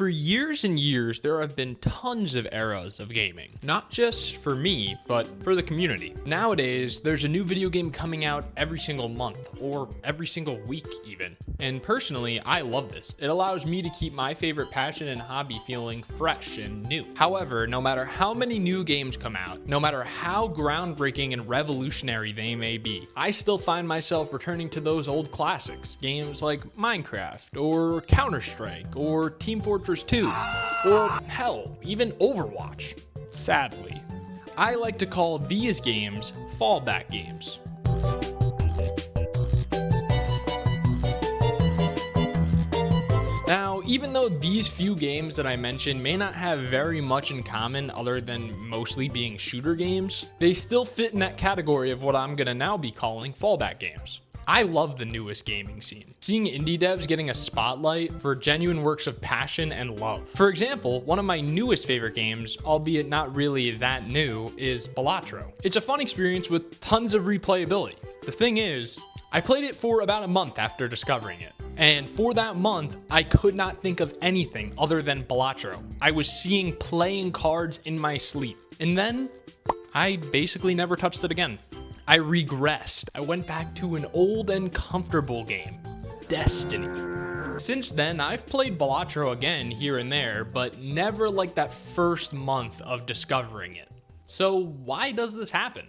For years and years, there have been tons of eras of gaming, not just for me, but for the community. Nowadays, there's a new video game coming out every single month, or every single week even. And personally, I love this. It allows me to keep my favorite passion and hobby feeling fresh and new. However, no matter how many new games come out, no matter how groundbreaking and revolutionary they may be, I still find myself returning to those old classics. Games like Minecraft, or Counter-Strike, or Team Fortress 2, or hell, even Overwatch. Sadly, I like to call these games fallback games. Now, even though these few games that I mentioned may not have very much in common other than mostly being shooter games, they still fit in that category of what I'm gonna now be calling fallback games. I love the newest gaming scene. Seeing indie devs getting a spotlight for genuine works of passion and love. For example, one of my newest favorite games, albeit not really that new, is Balatro. It's a fun experience with tons of replayability. The thing is, I played it for about a month after discovering it. And for that month, I could not think of anything other than Balatro. I was seeing playing cards in my sleep. And then, I basically never touched it again. I regressed. I went back to an old and comfortable game, Destiny. Since then, I've played Balatro again here and there, but never like that first month of discovering it. So why does this happen?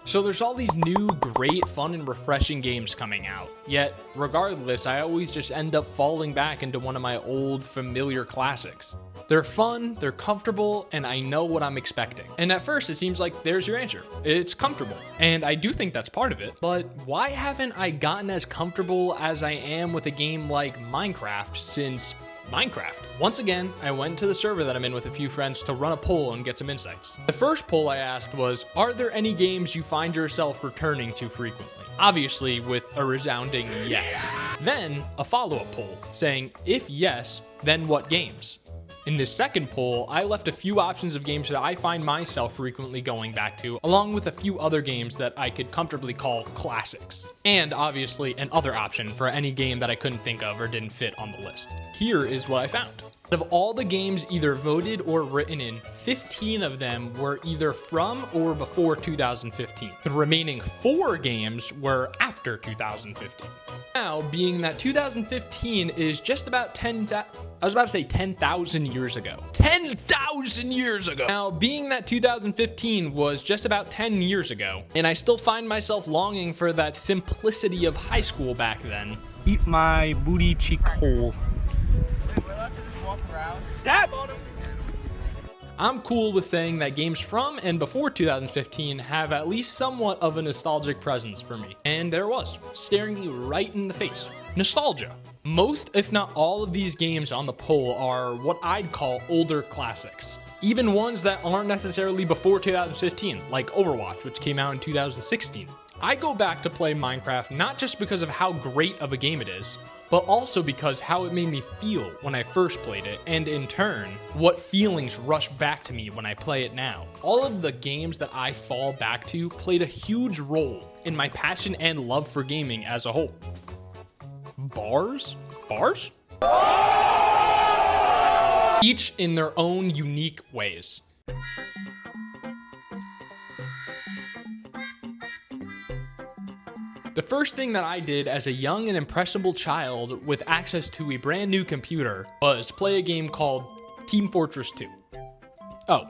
So there's all these new, great, fun, and refreshing games coming out. Yet, regardless, I always just end up falling back into one of my old, familiar classics. They're fun, they're comfortable, and I know what I'm expecting. And at first, it seems like there's your answer. It's comfortable. And I do think that's part of it. But why haven't I gotten as comfortable as I am with a game like Minecraft since Minecraft? Once again, I went to the server that I'm in with a few friends to run a poll and get some insights. The first poll I asked was, are there any games you find yourself returning to frequently? Obviously, with a resounding yes. Then, a follow-up poll saying, if yes, then what games? In this second poll, I left a few options of games that I find myself frequently going back to, along with a few other games that I could comfortably call classics. And obviously, an other option for any game that I couldn't think of or didn't fit on the list. Here is what I found. Of all the games either voted or written in, 15 of them were either from or before 2015. The remaining 4 games were after 2015. Now, being that 2015 is just about 10,000 years ago. 10,000 years ago! Now, being that 2015 was just about 10 years ago, and I still find myself longing for that simplicity of high school back then. Eat my booty cheek hole. Dab on him! I'm cool with saying that games from and before 2015 have at least somewhat of a nostalgic presence for me. And there it was, staring me right in the face. Nostalgia. Most, if not all, of these games on the poll are what I'd call older classics. Even ones that aren't necessarily before 2015, like Overwatch, which came out in 2016. I go back to play Minecraft not just because of how great of a game it is, but also because how it made me feel when I first played it, and in turn, what feelings rush back to me when I play it now. All of the games that I fall back to played a huge role in my passion and love for gaming as a whole. Bars? Bars? Each in their own unique ways. The first thing that I did as a young and impressionable child with access to a brand new computer was play a game called Team Fortress 2. Oh,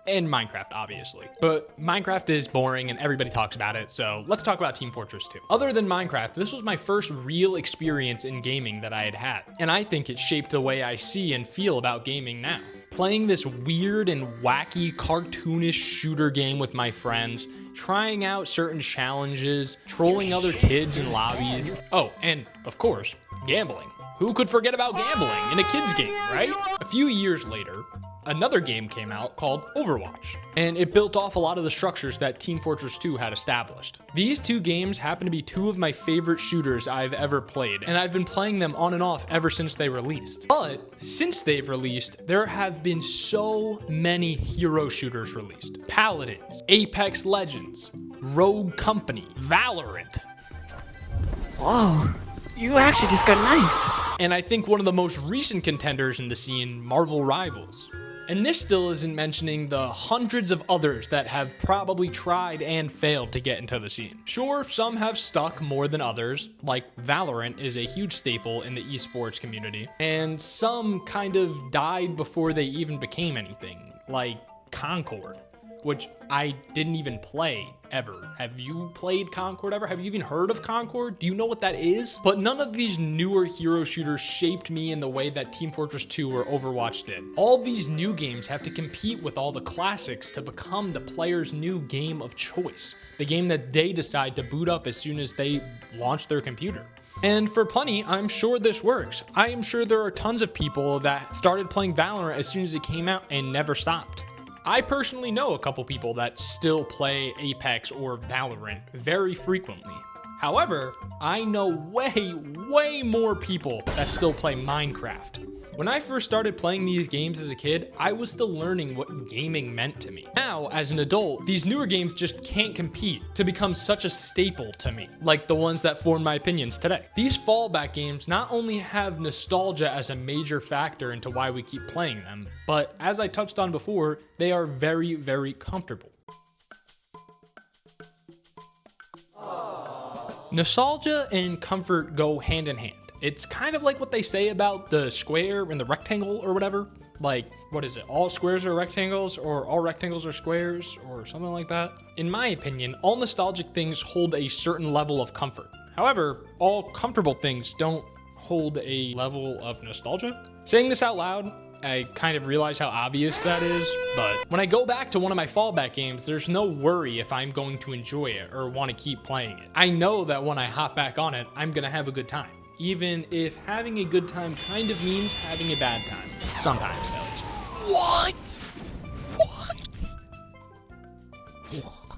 and Minecraft, obviously. But Minecraft is boring and everybody talks about it, so let's talk about Team Fortress 2. Other than Minecraft, this was my first real experience in gaming that I had had, and I think it shaped the way I see and feel about gaming now. Playing this weird and wacky cartoonish shooter game with my friends, trying out certain challenges, trolling other kids in lobbies. Oh, and of course, gambling. Who could forget about gambling in a kid's game, right? A few years later, another game came out called Overwatch, and it built off a lot of the structures that Team Fortress 2 had established. These two games happen to be two of my favorite shooters I've ever played, and I've been playing them on and off ever since they released. But since they've released, there have been so many hero shooters released. Paladins, Apex Legends, Rogue Company, Valorant. Whoa, you actually just got knifed. And I think one of the most recent contenders in the scene, Marvel Rivals. And this still isn't mentioning the hundreds of others that have probably tried and failed to get into the scene. Sure, some have stuck more than others, like Valorant is a huge staple in the esports community, and some kind of died before they even became anything, like Concord, which I didn't even play ever. Have you played Concord ever? Have you even heard of Concord? Do you know what that is? But none of these newer hero shooters shaped me in the way that Team Fortress 2 or Overwatch did. All these new games have to compete with all the classics to become the player's new game of choice, the game that they decide to boot up as soon as they launch their computer. And for plenty, I'm sure this works. I am sure there are tons of people that started playing Valorant as soon as it came out and never stopped. I personally know a couple people that still play Apex or Valorant very frequently. However, I know way more people that still play Minecraft. When I first started playing these games as a kid, I was still learning what gaming meant to me. Now, as an adult, these newer games just can't compete to become such a staple to me, like the ones that form my opinions today. These fallback games not only have nostalgia as a major factor into why we keep playing them, but as I touched on before, they are very comfortable. Nostalgia and comfort go hand in hand. It's kind of like what they say about the square and the rectangle or whatever. Like, what is it? All squares are rectangles, or all rectangles are squares, or something like that. In my opinion, all nostalgic things hold a certain level of comfort. However, all comfortable things don't hold a level of nostalgia. Saying this out loud, I kind of realize how obvious that is, but when I go back to one of my fallback games, there's no worry if I'm going to enjoy it or want to keep playing it. I know that when I hop back on it, I'm gonna have a good time, even if having a good time kind of means having a bad time. Sometimes, at least. What?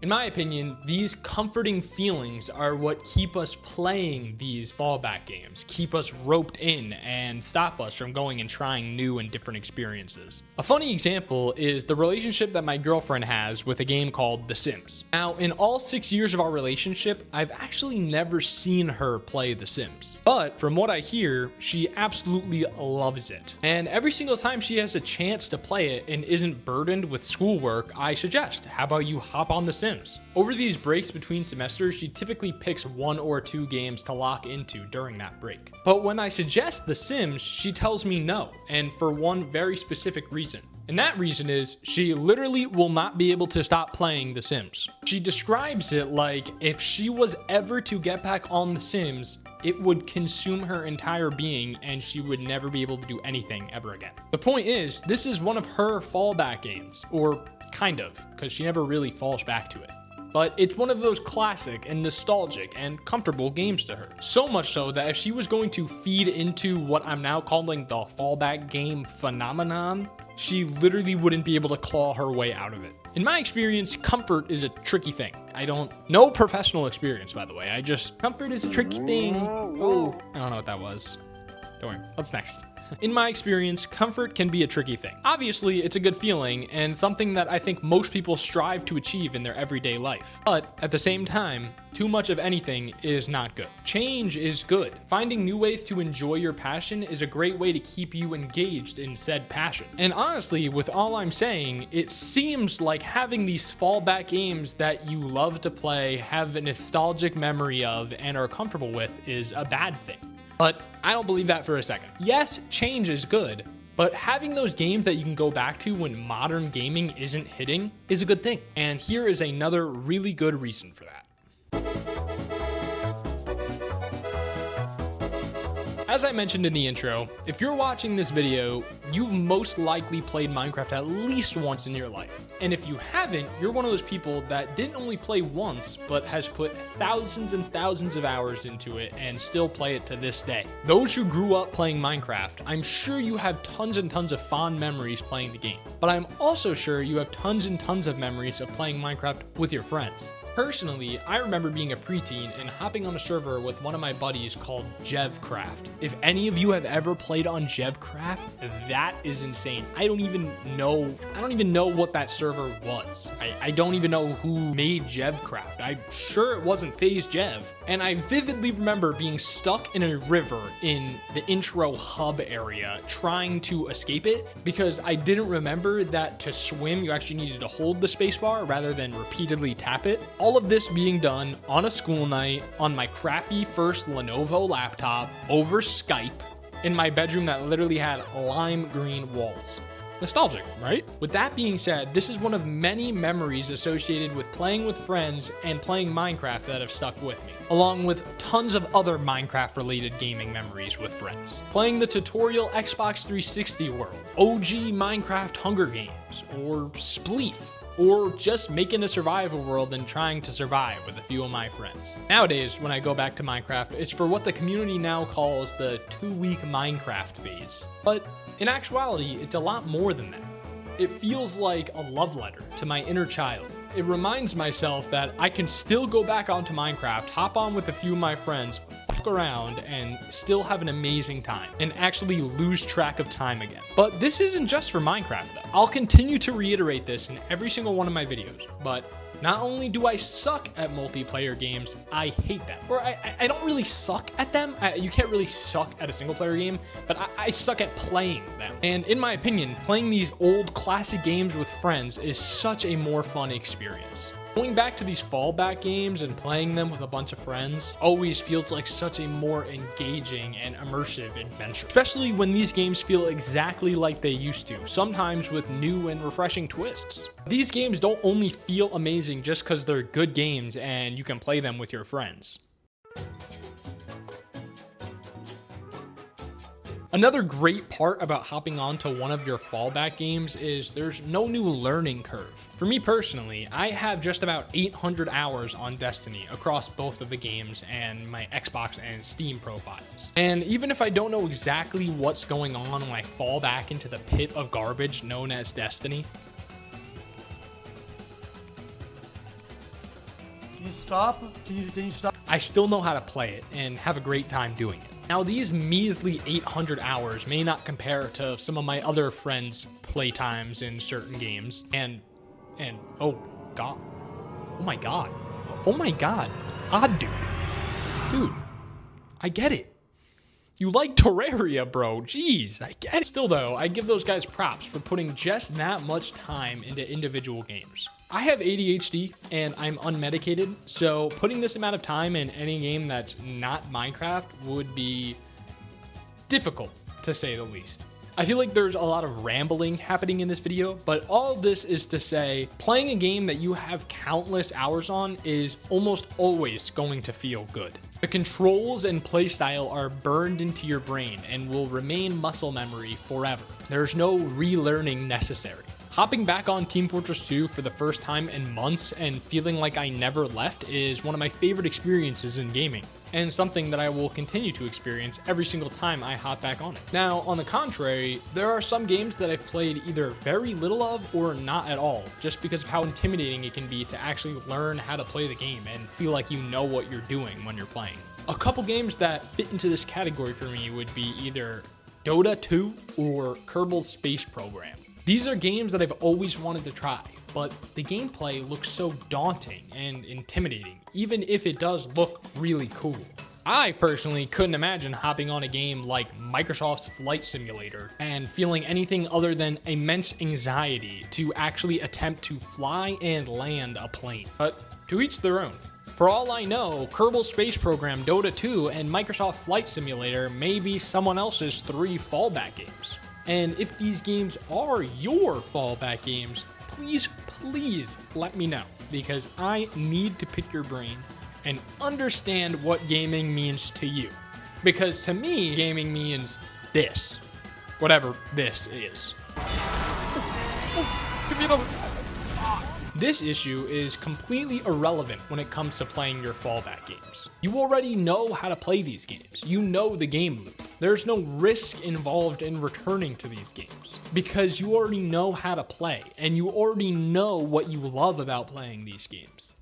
In my opinion, these comforting feelings are what keep us playing these fallback games, keep us roped in, and stop us from going and trying new and different experiences. A funny example is the relationship that my girlfriend has with a game called The Sims. Now, in all 6 years of our relationship, I've actually never seen her play The Sims. But from what I hear, she absolutely loves it. And every single time she has a chance to play it and isn't burdened with schoolwork, I suggest, how about you hop on The Sims? Over these breaks between semesters, she typically picks 1 or 2 games to lock into during that break. But when I suggest The Sims, she tells me no, and for one very specific reason. And that reason is she literally will not be able to stop playing The Sims. She describes it like if she was ever to get back on The Sims, it would consume her entire being and she would never be able to do anything ever again. The point is, this is one of her fallback games, or kind of, because she never really falls back to it. But it's one of those classic and nostalgic and comfortable games to her. So much so that if she was going to feed into what I'm now calling the fallback game phenomenon, she literally wouldn't be able to claw her way out of it. In my experience, comfort is a tricky thing. No professional experience, by the way. Comfort is a tricky thing. Oh, I don't know what that was. Don't worry. What's next? In my experience, comfort can be a tricky thing. Obviously, it's a good feeling and something that I think most people strive to achieve in their everyday life. But at the same time, too much of anything is not good. Change is good. Finding new ways to enjoy your passion is a great way to keep you engaged in said passion. And honestly, with all I'm saying, it seems like having these fallback games that you love to play, have a nostalgic memory of, and are comfortable with is a bad thing. But I don't believe that for a second. Yes, change is good, but having those games that you can go back to when modern gaming isn't hitting is a good thing. And here is another really good reason for that. As I mentioned in the intro, if you're watching this video, you've most likely played Minecraft at least once in your life. And if you haven't, you're one of those people that didn't only play once, but has put thousands and thousands of hours into it and still play it to this day. Those who grew up playing Minecraft, I'm sure you have tons and tons of fond memories playing the game. But I'm also sure you have tons and tons of memories of playing Minecraft with your friends. Personally, I remember being a preteen and hopping on a server with one of my buddies called Jevcraft. If any of you have ever played on Jevcraft, that is insane. I don't even know what that server was. I don't even know who made Jevcraft. I'm sure it wasn't FaZe Jev. And I vividly remember being stuck in a river in the intro hub area trying to escape it because I didn't remember that to swim you actually needed to hold the spacebar rather than repeatedly tap it. All of this being done on a school night on my crappy first Lenovo laptop over Skype in my bedroom that literally had lime green walls. Nostalgic, right? With that being said, this is one of many memories associated with playing with friends and playing Minecraft that have stuck with me, along with tons of other Minecraft related gaming memories with friends. Playing the tutorial Xbox 360 world, OG Minecraft Hunger Games, or Spleef, or just making a survival world and trying to survive with a few of my friends. Nowadays, when I go back to Minecraft, it's for what the community now calls the 2-week Minecraft phase. But in actuality, it's a lot more than that. It feels like a love letter to my inner child. It reminds myself that I can still go back onto Minecraft, hop on with a few of my friends, fuck around, and still have an amazing time, and actually lose track of time again. But this isn't just for Minecraft though. I'll continue to reiterate this in every single one of my videos, but not only do I suck at multiplayer games, I hate them. Or I don't really suck at them. You can't really suck at a single player game, but I suck at playing them. And in my opinion, playing these old classic games with friends is such a more fun experience. Going back to these fallback games and playing them with a bunch of friends always feels like such a more engaging and immersive adventure, especially when these games feel exactly like they used to, sometimes with new and refreshing twists. These games don't only feel amazing just because they're good games and you can play them with your friends. Another great part about hopping onto one of your fallback games is there's no new learning curve. For me personally, I have just about 800 hours on Destiny across both of the games and my Xbox and Steam profiles. And even if I don't know exactly what's going on when I fall back into the pit of garbage known as Destiny, Can you stop? Can you stop? I still know how to play it and have a great time doing it. Now, these measly 800 hours may not compare to some of my other friends' playtimes in certain games. And oh god. Oh my god. Oh my god. Odd dude. Dude, I get it. You like Terraria, bro. Jeez, I get it. Still though, I give those guys props for putting just that much time into individual games. I have ADHD and I'm unmedicated, so putting this amount of time in any game that's not Minecraft would be difficult, to say the least. I feel like there's a lot of rambling happening in this video, but all of this is to say, playing a game that you have countless hours on is almost always going to feel good. The controls and playstyle are burned into your brain and will remain muscle memory forever. There's no relearning necessary. Hopping back on Team Fortress 2 for the first time in months and feeling like I never left is one of my favorite experiences in gaming, and something that I will continue to experience every single time I hop back on it. Now, on the contrary, there are some games that I've played either very little of or not at all, just because of how intimidating it can be to actually learn how to play the game and feel like you know what you're doing when you're playing. A couple games that fit into this category for me would be either Dota 2 or Kerbal Space Program. These are games that I've always wanted to try, but the gameplay looks so daunting and intimidating, even if it does look really cool. I personally couldn't imagine hopping on a game like Microsoft's Flight Simulator and feeling anything other than immense anxiety to actually attempt to fly and land a plane. But to each their own. For all I know, Kerbal Space Program, Dota 2, and Microsoft Flight Simulator may be someone else's 3 fallback games. And if these games are your fallback games, please let me know, because I need to pick your brain and understand what gaming means to you. Because to me, gaming means this, whatever this is. This issue is completely irrelevant when it comes to playing your fallback games. You already know how to play these games. You know the game loop. There's no risk involved in returning to these games because you already know how to play and you already know what you love about playing these games.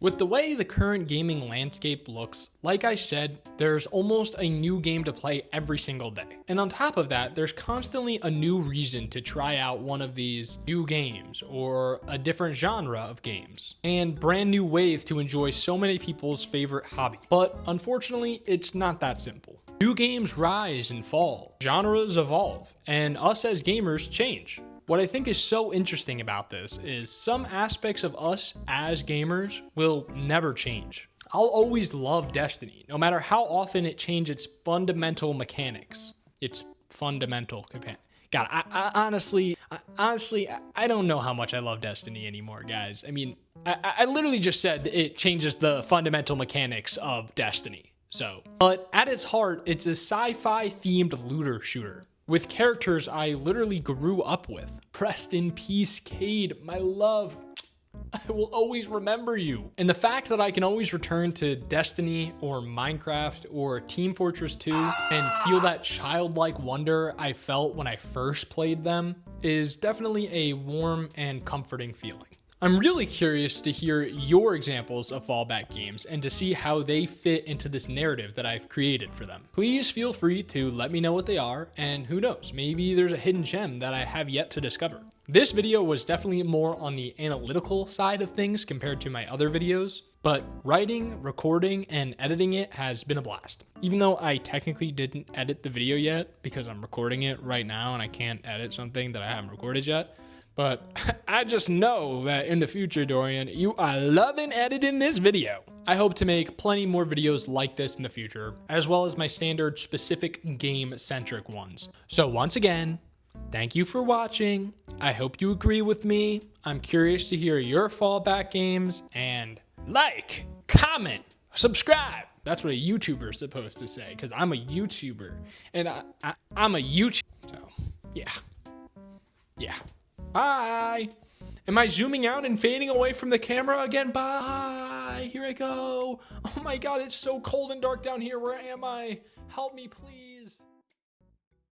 With the way the current gaming landscape looks, like I said, there's almost a new game to play every single day. And on top of that, there's constantly a new reason to try out one of these new games or a different genre of games, and brand new ways to enjoy so many people's favorite hobby. But unfortunately, it's not that simple. New games rise and fall, genres evolve, and us as gamers change. What I think is so interesting about this is some aspects of us as gamers will never change. I'll always love Destiny, no matter how often it changes its fundamental mechanics. Its fundamental God, I honestly, I don't know how much I love Destiny anymore, guys. I mean, I literally just said it changes the fundamental mechanics of Destiny. So, but at its heart, it's a sci-fi themed looter shooter with characters I literally grew up with. Rest in peace, Cade, my love. I will always remember you. And the fact that I can always return to Destiny or Minecraft or Team Fortress 2 and feel that childlike wonder I felt when I first played them is definitely a warm and comforting feeling. I'm really curious to hear your examples of fallback games and to see how they fit into this narrative that I've created for them. Please feel free to let me know what they are, and who knows, maybe there's a hidden gem that I have yet to discover. This video was definitely more on the analytical side of things compared to my other videos, but writing, recording, and editing it has been a blast. Even though I technically didn't edit the video yet because I'm recording it right now and I can't edit something that I haven't recorded yet. But I just know that in the future, Dorian, you are loving editing this video. I hope to make plenty more videos like this in the future, as well as my standard specific game-centric ones. So once again, thank you for watching. I hope you agree with me. I'm curious to hear your fallback games, and like, comment, subscribe. That's what a YouTuber is supposed to say, because I'm a YouTuber, and I'm a YouTuber. So, yeah. Bye. Am I zooming out and fading away from the camera again? Bye. Here I go. Oh my God, it's so cold and dark down here. Where am I? Help me, please.